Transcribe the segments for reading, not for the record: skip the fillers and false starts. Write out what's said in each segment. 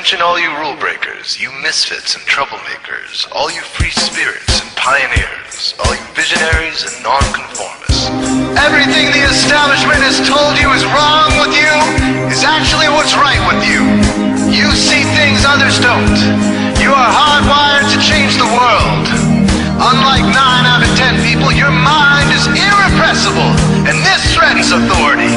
Attention all you rule breakers, you misfits and troublemakers, all you free spirits and pioneers, all you visionaries and nonconformists. Everything the establishment has told you is wrong with you is actually what's right with you. You see things others don't. You are hardwired to change the world. Unlike 9 out of 10 people, your mind is irrepressible, and this threatens authority.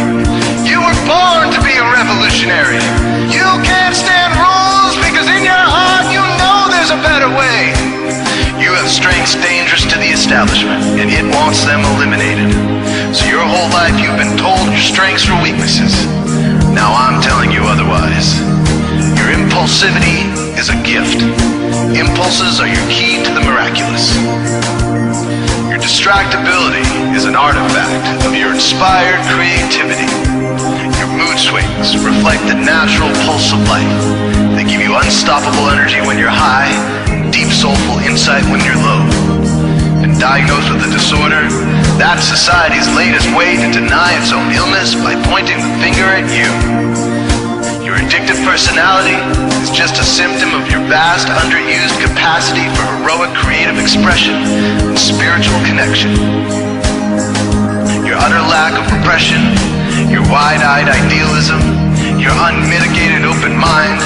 You were born to be a revolutionary. You can't stand rules because in your heart you know there's a better way. You have strengths dangerous to the establishment, and it wants them eliminated. So your whole life you've been told your strengths are weaknesses. Now I'm telling you otherwise. Your impulsivity is a gift. Impulses are your key to the miraculous. Your distractibility is an artifact of your inspired creativity. Your mood swings reflect the natural pulse of life. They give you unstoppable energy when you're high, deep soulful insight when you're low. Been diagnosed with a disorder? That's society's latest way to deny its own illness by pointing the finger at you. Your addictive personality is just a symptom of your vast, underused capacity for heroic creative expression and spiritual connection. Your utter lack of repression, your wide-eyed idealism, your unmitigated open mind.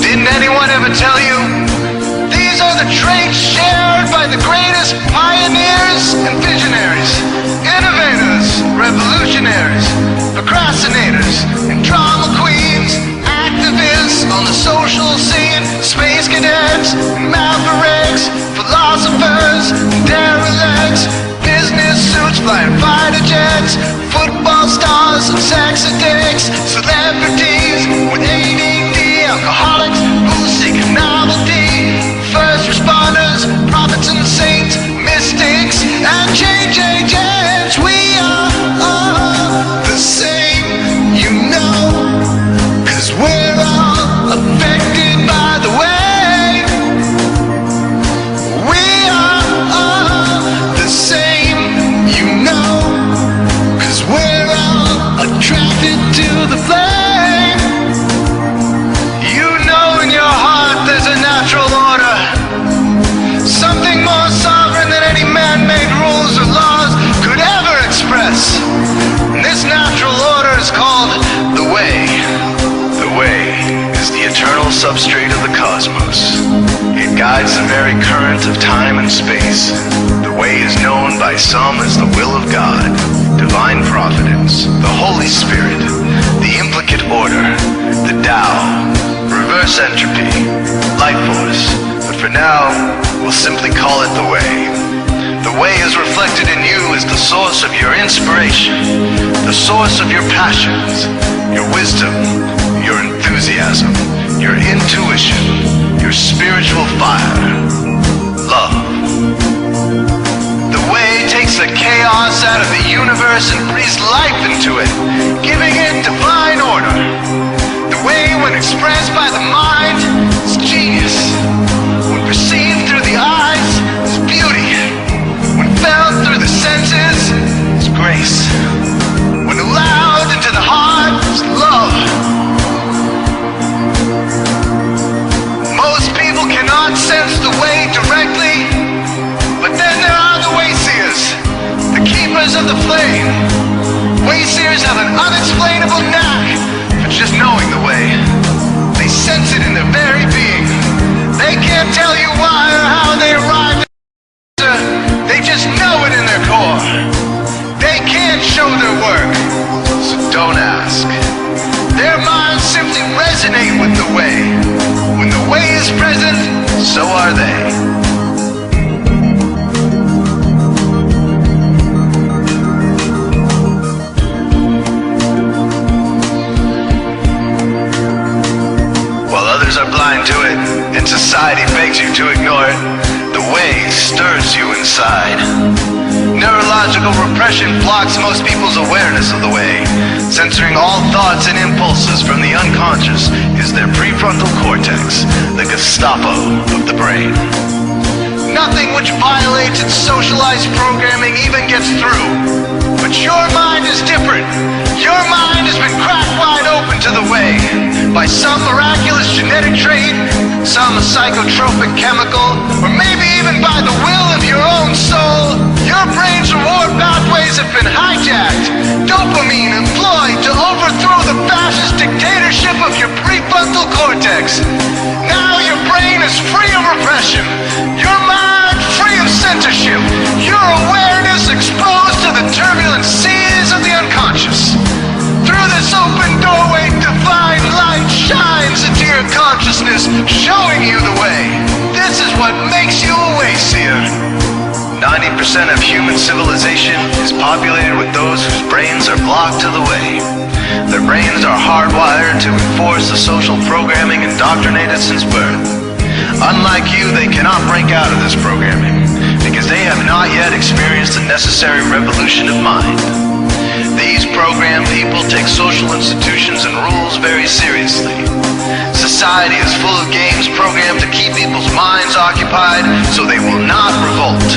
Didn't anyone ever tell you? These are the traits shared by the greatest pioneers and visionaries, innovators, revolutionaries, procrastinators, and drama queens, activists on the social scene, space cadets, mavericks, philosophers, derelicts, business suits flying fighter jets, football stars and sex addicts, celebrities with ADD, alcoholics who seek novelty, first responders, prophets and saints, mystics and change agents. We are all the same, you know, 'cause we're all affected by the way. We are all the same, you know, 'cause we're all attracted to the flame. You know in your heart there's a natural order, something more sovereign than any man-made rules or laws could ever express. And this natural order is called the way. The way is the eternal substrate of the cosmos. It guides the very current of time and space. The way is known by some as the will of God, divine providence, the Holy Spirit, the implicate order, the Tao, reverse entropy, life force. But for now, we'll simply call it the way. The way is reflected in you as the source of your inspiration, the source of your passions, your wisdom, your enthusiasm, your intuition, your spiritual fire, love. The way takes the chaos out of the universe and breathes life into it, giving it divine order. The way, when expressed by the mind, is genius. When perceived through the eyes, is beauty. When felt through the senses, is grace. When allowed into the heart, is love. Most people cannot sense the way directly, but then there are the wayseers, the keepers of the flame. Wayseers have an unexplainable knack for just knowing the way. They sense it in their very being. They can't tell you why or how they arrived at the answer. They just know it in their core. They can't show their work, so don't ask. Their minds simply resonate with the way. When the way is present, so are they. While others are blind to it, and society begs you to ignore it, the way stirs you inside. Neurological repression blocks most people's awareness of the way. Censoring all thoughts and impulses from the unconscious is their prefrontal cortex, the Gestapo of the brain. Nothing which violates its socialized programming even gets through. But your mind is different. Your mind has been cracked wide open to the way by some miraculous genetic genetic trait, some psychotropic chemical, or maybe even by the will of your own soul, your brain's reward pathways have been hijacked. Dopamine employed to overthrow the fascist dictatorship of your prefrontal cortex. Now your brain is free of repression, your mind free of censorship, your awareness exposed to the turbulent seas of the unconscious. Through this open doorway, divine light shines into your consciousness, showing you the way. This is what makes you a wayseer. 90% of human civilization is populated with those whose brains are blocked to the way. Their brains are hardwired to enforce the social programming indoctrinated since birth. Unlike you, they cannot break out of this programming, because they have not yet experienced the necessary revolution of mind. These programmed people take social institutions and rules very seriously. Society is full of games programmed to keep people's minds occupied so they will not revolt.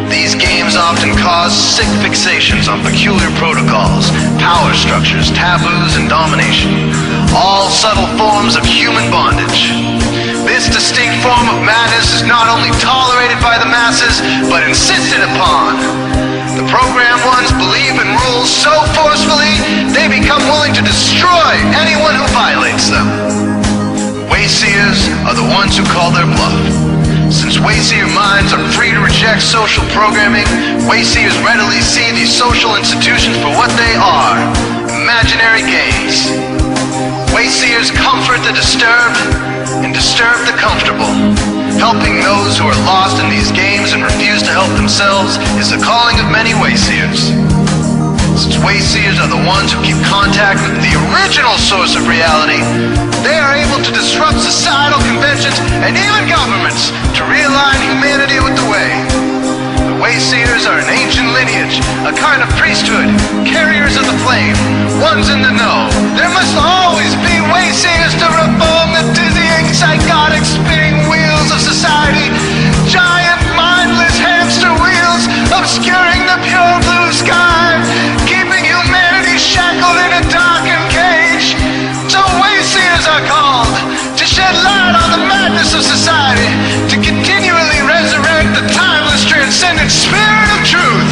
These games often cause sick fixations on peculiar protocols, power structures, taboos, and domination, all subtle forms of human bondage. This distinct form of madness is not only tolerated by the masses, but insisted upon. The programmed ones believe in rules so forcefully, they become willing to destroy anyone who violates them. Wayseers are the ones who call their bluff. Since wayseer minds are free to reject social programming, wayseers readily see these social institutions for what they are, imaginary games. Wayseers comfort the disturbed and disturb the comfortable. Helping those who are lost in these games and refuse to help themselves is the calling of many wayseers. Since wayseers are the ones who keep contact with the original source of reality, they are able to disrupt societal conventions and even governments to realign humanity with the way. The wayseers are an ancient lineage, a kind of priesthood, carriers of the flame, ones in the know. There must always be wayseers to reform the dizzying, psychotic, spinning wheels of society. Giant, mindless hamster wheels obscuring the pure blue sky, keeping humanity shackled in a darkened cage. So wayseers are called to shed light on the madness of society, to continually resurrect the timeless, transcendent spirit of truth.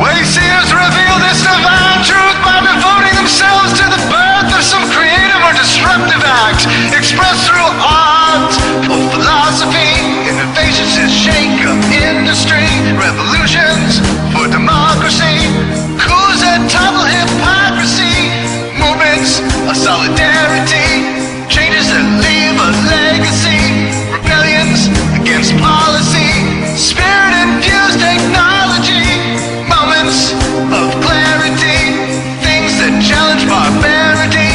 Wayseers reveal this divine truth by devoting themselves to the birth of some creative or disruptive act, expressed through art or philosophy, innovations that shake up industry, revolutions for democracy, coups that topple hypocrisy, movements of solidarity, changes that leave a legacy, rebellions against policy, spirit-infused technology, moments of clarity, things that challenge barbarity,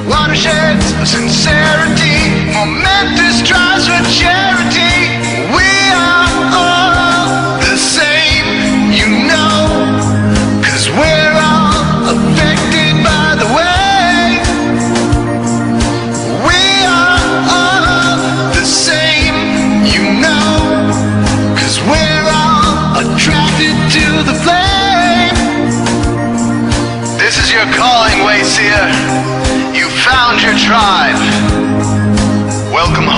watersheds of sincerity, momentous drives for charity. We are all the same, you know, 'cause we're all affected by the way. We are all the same, you know, 'cause we're all attracted to the flame. This is your calling, wayseer. You found your tribe. Welcome home.